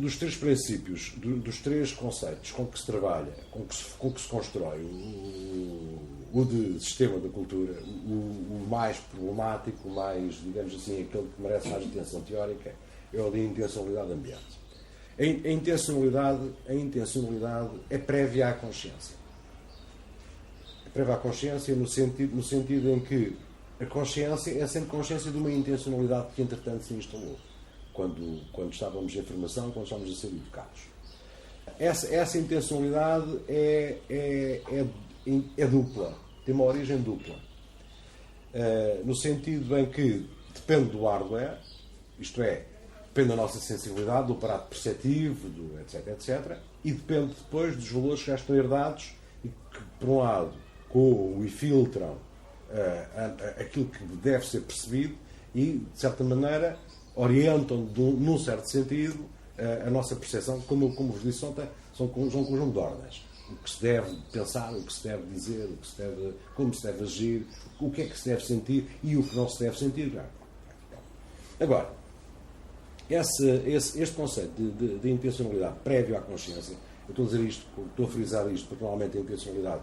dos três princípios, dos três conceitos com que se trabalha, com que se constrói o de sistema da cultura, o mais problemático, o mais, digamos assim, aquele que merece mais atenção teórica, é o de intencionalidade ambiente. A intencionalidade é prévia à consciência. É prévia à consciência no sentido em que a consciência é sempre consciência de uma intencionalidade que, entretanto, se instalou. Quando estávamos em formação, quando estávamos a ser educados. Essa intencionalidade é dupla, tem uma origem dupla. No sentido em que depende do hardware, isto é, depende da nossa sensibilidade, do aparato perceptivo, etc, e depende depois dos valores que já estão herdados e que, por um lado, coam e filtram aquilo que deve ser percebido e, de certa maneira, orientam, num certo sentido, a nossa percepção, como vos disse ontem, são um conjunto de ordens. O que se deve pensar, o que se deve dizer, como se deve agir, o que é que se deve sentir e o que não se deve sentir. Agora, este conceito de intencionalidade prévio à consciência, eu estou a dizer isto, estou a frisar isto, porque normalmente a intencionalidade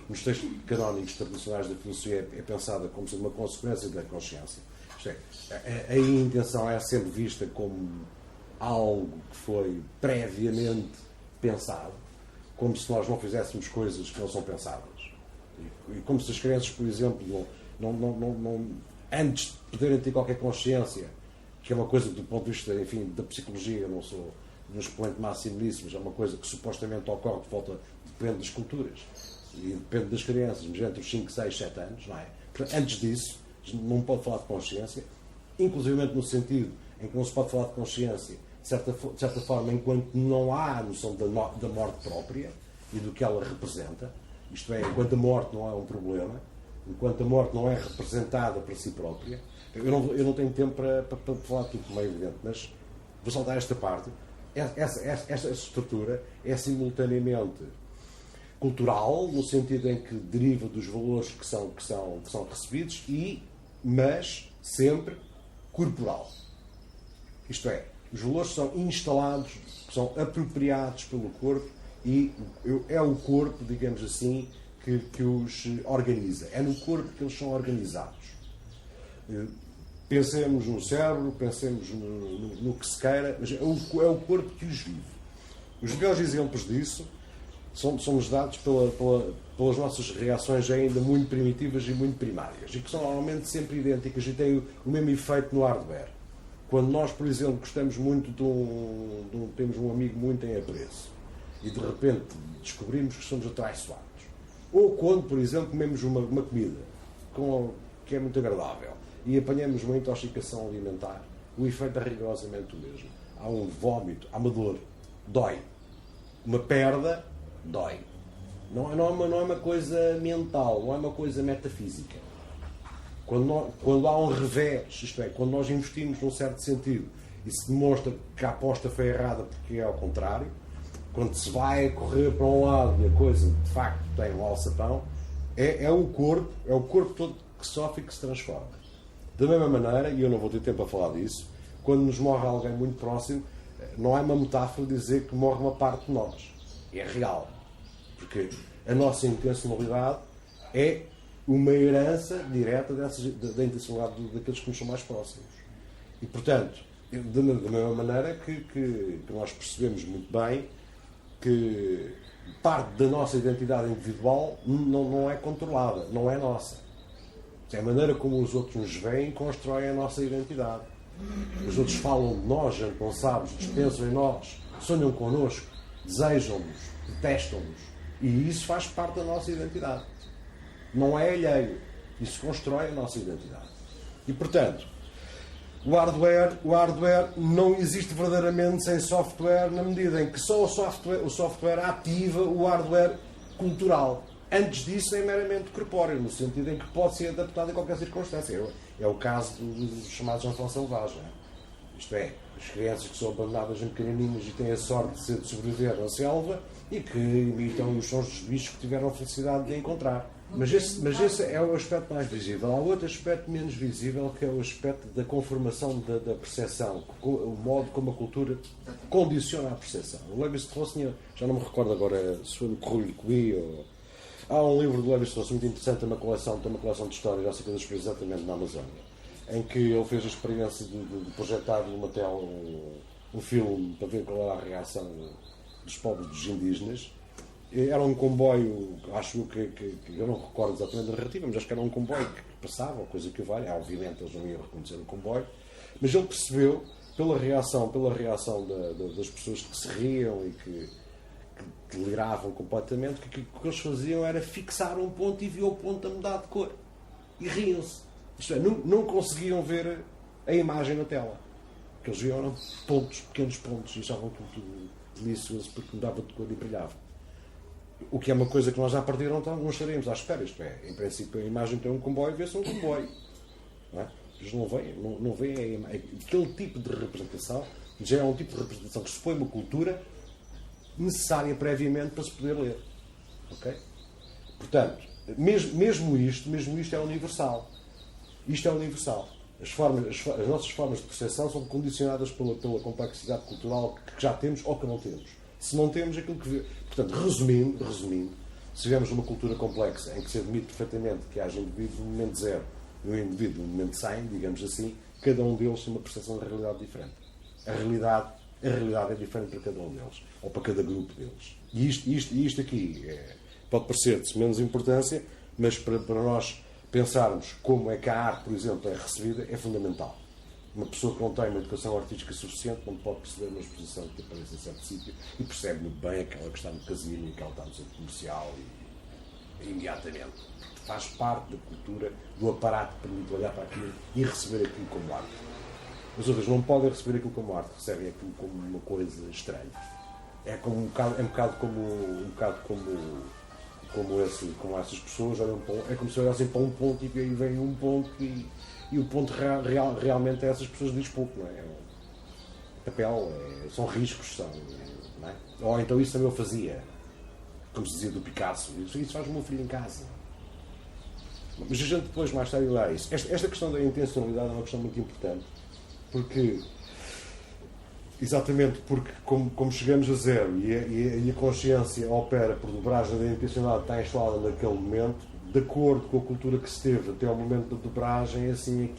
nos textos canónicos tradicionais da filosofia é pensada como sendo uma consequência da consciência. Isto é, a intenção é sempre vista como algo que foi previamente pensado, como se nós não fizéssemos coisas que não são pensadas. E como se as crianças, por exemplo, antes de poderem ter qualquer consciência, que é uma coisa que, do ponto de vista, enfim, da psicologia, eu não sou um expoente máximo nisso, mas é uma coisa que supostamente ocorre de volta, depende das culturas e depende das crianças, mas entre os 5, 6, 7 anos, não é? Portanto, antes disso, não pode falar de consciência, inclusivamente no sentido em que não se pode falar de consciência, de certa forma, enquanto não há a noção da morte própria e do que ela representa, isto é, enquanto a morte não é um problema, enquanto a morte não é representada para si própria. Eu não tenho tempo para falar de tudo, como é evidente, mas vou saltar esta parte. Esta estrutura é simultaneamente cultural, no sentido em que deriva dos valores que são recebidos, mas sempre corporal. Isto é, os valores são instalados, são apropriados pelo corpo e é o corpo, digamos assim, que os organiza. É no corpo que eles são organizados. Pensemos no cérebro, pensemos no que se queira, mas é o corpo que os vive. Os melhores exemplos disso são-nos dados pelas nossas reações ainda muito primitivas e muito primárias, e que são normalmente sempre idênticas e têm o mesmo efeito no hardware. Quando nós, por exemplo, gostamos muito temos um amigo muito em apreço e de repente descobrimos que somos atraiçoados. Ou quando, por exemplo, comemos uma comida que é muito agradável e apanhamos uma intoxicação alimentar, o efeito é rigorosamente o mesmo. Há um vómito, há uma dor, dói. Uma perda, dói. Não é uma coisa mental, não é uma coisa metafísica. Quando há um revés, isto é, quando nós investimos num certo sentido e se demonstra que a aposta foi errada porque é ao contrário, quando se vai correr para um lado e a coisa de facto tem um alçapão, é o corpo todo que sofre e que se transforma. Da mesma maneira, e eu não vou ter tempo a falar disso, quando nos morre alguém muito próximo, não é uma metáfora dizer que morre uma parte de nós. É real. Porque a nossa intencionalidade é uma herança direta da intencionalidade daqueles que nos são mais próximos. E, portanto, da mesma maneira que nós percebemos muito bem que parte da nossa identidade individual não é controlada, não é nossa. É a maneira como os outros nos veem constroem a nossa identidade. Os outros falam de nós, não sabes, dispensam em nós, sonham connosco, desejam-nos, detestam-nos. E isso faz parte da nossa identidade. Não é alheio. Isso constrói a nossa identidade. E, portanto, o hardware não existe verdadeiramente sem software, na medida em que só o software ativa o hardware cultural. Antes disso é meramente corpóreo, no sentido em que pode ser adaptado a qualquer circunstância. É o caso dos chamados enfants selvagens. Isto é, as crianças que são abandonadas em pequenininhas e têm a sorte de sobreviver na selva e que imitam os sons dos bichos que tiveram a felicidade de encontrar. Mas esse é o aspecto mais visível. Há outro aspecto menos visível, que é o aspecto da conformação da percepção, o modo como a cultura condiciona a percepção. O Lévi-Strauss tinha, já não me recordo agora se foi no Currículo ou... Há um livro do Lévi-Strauss muito interessante, tem uma coleção de histórias acerca das coisas exatamente na Amazónia, em que ele fez a experiência de projetar numa tela um filme para ver qual era a reação dos povos dos indígenas. Era um comboio, acho que eu não recordo exatamente a narrativa, mas acho que era um comboio que passava, coisa que vale. Obviamente eles não iam reconhecer o comboio, mas ele percebeu, pela reação das pessoas que se riam e que deliravam completamente, que o que eles faziam era fixar um ponto e viam o ponto a mudar de cor. E riam-se. Isto é, não conseguiam ver a imagem na tela. O que eles viam eram pontos, pequenos pontos, e achavam tudo delicioso porque mudava de cor e brilhava. O que é uma coisa que nós já partiram, não estaríamos à espera. Isto é, em princípio, a imagem tem um comboio, vê-se um comboio. Não é? Eles não veem aquele tipo de representação, já é um tipo de representação que supõe uma cultura necessária previamente para se poder ler. Ok? Portanto, mesmo isto é universal. Isto é universal. As nossas formas de percepção são condicionadas pela complexidade cultural que já temos ou que não temos. Se não temos aquilo que... Portanto, resumindo, se tivermos uma cultura complexa em que se admite perfeitamente que haja indivíduos no momento zero e um indivíduo no momento 100, digamos assim, cada um deles tem uma percepção da realidade diferente. A realidade é diferente para cada um deles, ou para cada grupo deles. E isto aqui pode parecer de menos importância, mas para nós pensarmos como é que a arte, por exemplo, é recebida, é fundamental. Uma pessoa que não tem uma educação artística suficiente não pode perceber uma exposição que aparece em certo sítio e percebe muito bem aquela que está no casino e aquela que está no centro comercial e imediatamente. Porque faz parte da cultura, do aparato que permite olhar para aquilo e receber aquilo como arte. As outras não podem receber aquilo como arte, recebem aquilo como uma coisa estranha. É um bocado como essas pessoas olham para é como se olhassem para um ponto e aí vem um ponto e o ponto realmente a essas pessoas diz pouco, não é? Papel, são riscos, não é? Ou então isso também eu fazia, como se dizia do Picasso, isso faz o meu filho em casa. Mas a gente depois mais tarde olhar isso. Esta questão da intencionalidade é uma questão muito importante, exatamente porque como chegamos a zero e a consciência opera por dobragem da intencionalidade que está instalada naquele momento, de acordo com a cultura que se teve até ao momento da dobragem, assim,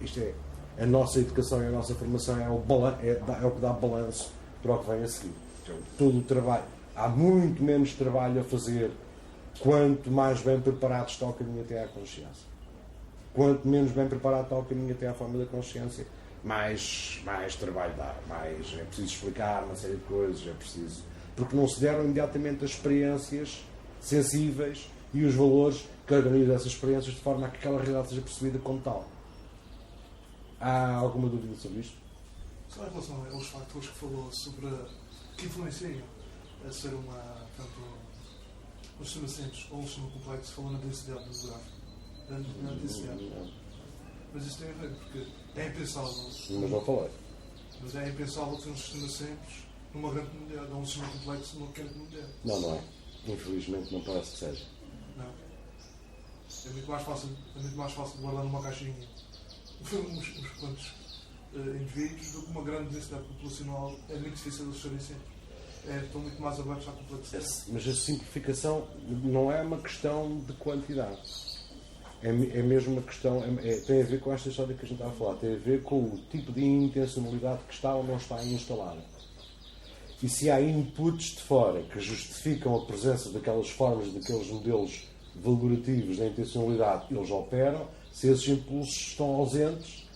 isto é, a nossa educação e a nossa formação é o que dá balanço para o que vem a seguir. Então, todo o trabalho, há muito menos trabalho a fazer quanto mais bem preparado está o caminho até à consciência. Quanto menos bem preparado está o caminho até à forma da consciência, mais trabalho dá, é preciso explicar uma série de coisas, porque não se deram imediatamente as experiências sensíveis e os valores que organizam essas experiências de forma a que aquela realidade seja percebida como tal. Há alguma dúvida sobre isto? Só em relação aos fatores que falou sobre que influenciam a ser um sistema simples ou um sistema complexo, falou na densidade demográfica. Na densidade. Mas isso tem a ver, porque é impensável. Mas não falei. Mas é impensável ter um sistema simples numa grande comunidade, ou um sistema complexo numa pequena comunidade. Não é. Infelizmente não parece que seja. Não. É muito mais fácil guardar numa caixinha uns quantos indivíduos do que uma grande densidade populacional. É muito difícil eles serem simples. Estão muito mais abertos à complexidade. Mas a simplificação não é uma questão de quantidade. É mesmo uma questão, tem a ver com esta história que a gente estava a falar, tem a ver com o tipo de intencionalidade que está ou não está instalada. E se há inputs de fora que justificam a presença daquelas formas, daqueles modelos valorativos da intencionalidade, eles operam. Se esses impulsos estão ausentes,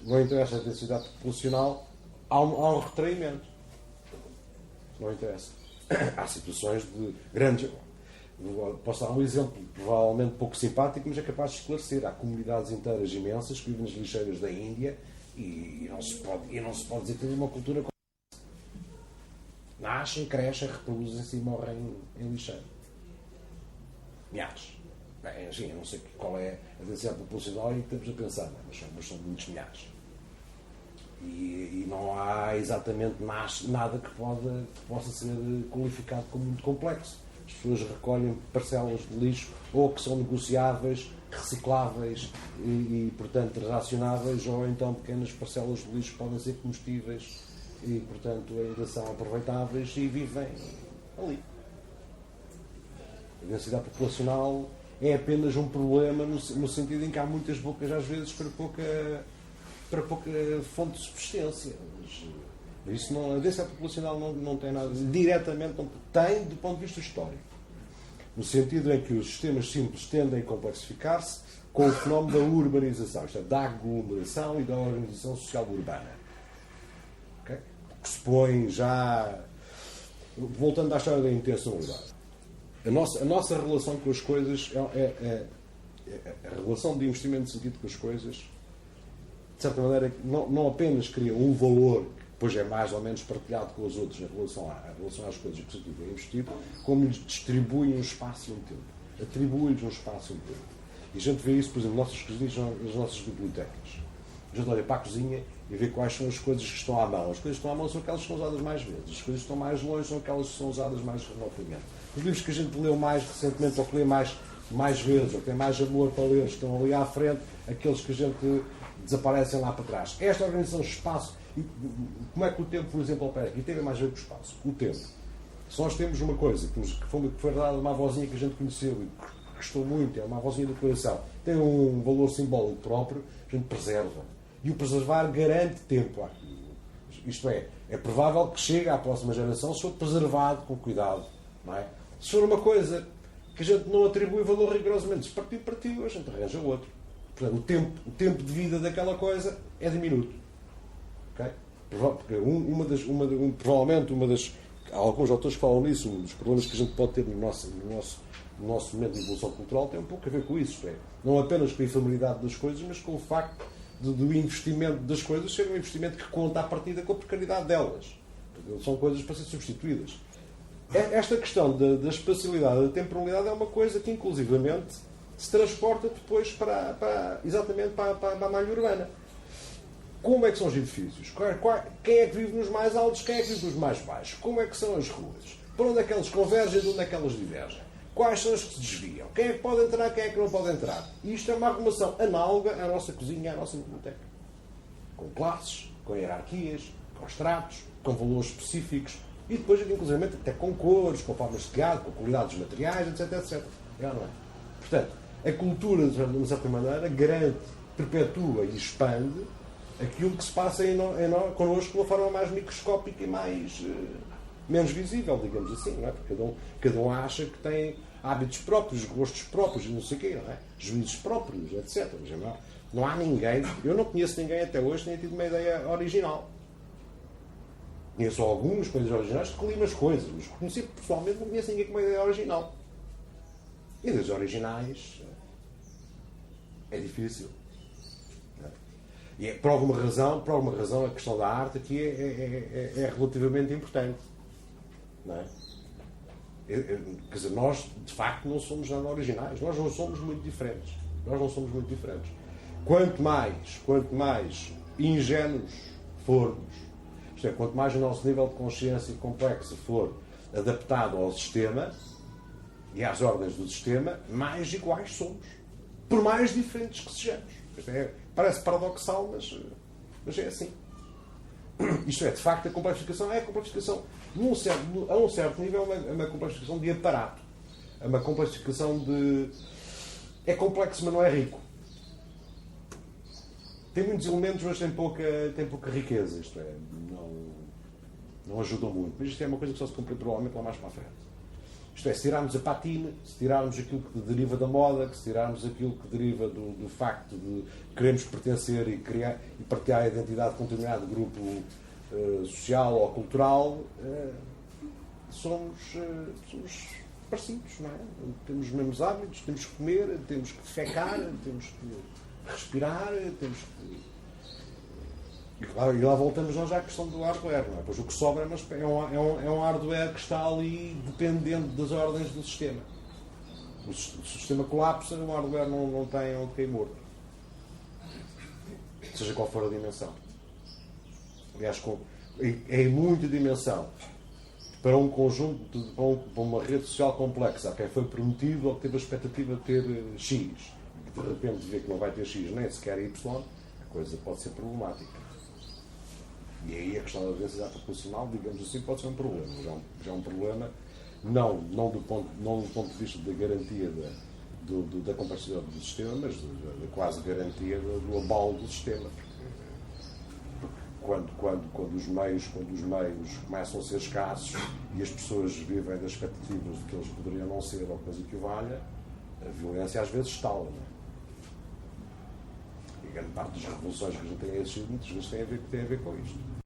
não interessa a intensidade populacional, há um retraimento. Não interessa. Há situações de grandes... Posso dar um exemplo provavelmente pouco simpático, mas é capaz de esclarecer. Há comunidades inteiras imensas que vivem nas lixeiras da Índia e não se pode dizer que tem uma cultura como essa. Nascem, crescem, reproduzem-se e morrem em lixeira. Milhares. Bem, assim, eu não sei qual é a densidade populacional e estamos a pensar, mas são muitos milhares. E não há exatamente nada que possa ser qualificado como muito complexo. as pessoas recolhem parcelas de lixo ou que são negociáveis, recicláveis portanto, relacionáveis, ou então pequenas parcelas de lixo que podem ser comestíveis e, portanto, ainda são aproveitáveis e vivem ali. A densidade populacional é apenas um problema no sentido em que há muitas bocas, às vezes, para pouca fonte de subsistência. Mas isso não, a densidade populacional não tem nada, diretamente não tem do ponto de vista histórico. No sentido em que os sistemas simples tendem a complexificar-se com o fenómeno da urbanização, isto é, da aglomeração e da organização social urbana. Okay? Que se põe já... Voltando à história da intencionalidade. A nossa relação com as coisas a relação de investimento de sentido com as coisas, de certa maneira, não apenas cria um valor que depois é mais ou menos partilhado com os outros em relação às coisas que se tiver investido, como lhes distribui um espaço e um tempo. Atribui-lhes um espaço e um tempo. E a gente vê isso, por exemplo, nas nossas bibliotecas. A gente olha para a cozinha e vê quais são as coisas que estão à mão. As coisas que estão à mão são aquelas que são usadas mais vezes. As coisas que estão mais longe são aquelas que são usadas mais remotamente. Os livros que a gente leu mais recentemente, ou que lê mais vezes, ou que tem mais amor para ler, estão ali à frente, aqueles que a gente desaparecem lá para trás. Esta organização de espaço, como é que o tempo, por exemplo, opera? E tem mais a ver com o espaço. O tempo. Se nós temos uma coisa que foi dada a uma avózinha que a gente conheceu e que gostou muito, é uma avózinha do coração, tem um valor simbólico próprio, a gente preserva. E o preservar garante tempo àquilo. Isto é provável que chegue à próxima geração se for preservado com cuidado. Não é? Se for uma coisa que a gente não atribui valor rigorosamente, se partiu, a gente arranja outro. Portanto, o tempo de vida daquela coisa é diminuto. Okay? Porque provavelmente alguns autores que falam nisso, um dos problemas que a gente pode ter no nosso momento de evolução cultural tem um pouco a ver com isso. Não apenas com a efemeridade das coisas, mas com o facto do investimento das coisas ser um investimento que conta à partida com a precariedade delas. São coisas para ser substituídas. Esta questão da espacialidade, da temporalidade, é uma coisa que, inclusivamente, se transporta depois exatamente para a malha urbana. Como é que são os edifícios? Quem é que vive nos mais altos? Quem é que vive nos mais baixos? Como é que são as ruas? Para onde é que elas convergem e de onde é que elas divergem? Quais são as que se desviam? Quem é que pode entrar? Quem é que não pode entrar? E isto é uma arrumação análoga à nossa cozinha, à nossa biblioteca. Com classes, com hierarquias, com estratos, com valores específicos e depois, inclusive, até com cores, com formas de criado, com qualidades dos materiais, etc, etc. Não é? Portanto, a cultura, de uma certa maneira, garante, perpetua e expande aquilo que se passa connosco de uma forma mais microscópica e menos visível, digamos assim, não é? Porque cada um acha que tem hábitos próprios, gostos próprios e não sei o quê, não é? Juízes próprios, etc. Não há ninguém, eu não conheço ninguém até hoje que tenha tido uma ideia original. Conheço algumas coisas originais que li umas coisas, mas conheci pessoalmente, não conheço ninguém com uma ideia original. E das originais é difícil. E por alguma razão a questão da arte aqui é relativamente importante. Não é? Quer dizer, nós de facto não somos nada originais, nós não somos muito diferentes. Quanto mais ingênuos formos, isto é, quanto mais o nosso nível de consciência complexo for adaptado ao sistema e às ordens do sistema, mais iguais somos, por mais diferentes que sejamos. Parece paradoxal, mas é assim. Isto é, de facto, a complexificação a um certo nível, é uma complexificação de aparato. É uma complexificação de... É complexo, mas não é rico. Tem muitos elementos, mas tem pouca riqueza. Isto é, não ajuda muito. Mas isto é uma coisa que só se compreende provavelmente lá mais para a frente. Isto é, se tirarmos a patina, se tirarmos aquilo que deriva da moda, se tirarmos aquilo que deriva do facto de queremos pertencer e partilhar a identidade com um determinado grupo social ou cultural, somos parecidos, não é? Temos os mesmos hábitos, temos que comer, temos que defecar, temos que respirar, temos que... E lá voltamos nós à questão do hardware, não é? Pois o que sobra é um hardware que está ali dependendo das ordens do sistema. Se o sistema colapsa, o hardware não tem onde cair morto. Seja qual for a dimensão. Aliás, é muita dimensão para um conjunto, para uma rede social complexa, a quem foi prometido ou que teve a expectativa de ter X, e de repente vê que não vai ter X nem sequer Y, a coisa pode ser problemática. E aí a questão da densidade populacional, digamos assim, pode ser um problema. Já é um problema, não do ponto de vista da garantia da complexidade do sistema, mas da quase garantia do abalo do sistema. Quando os meios começam a ser escassos e as pessoas vivem das expectativas de que eles poderiam não ser ou coisa que o valha, a violência às vezes estala. Não é? E grande parte das revoluções que a gente tem assistido muitas vezes tem a ver com isto.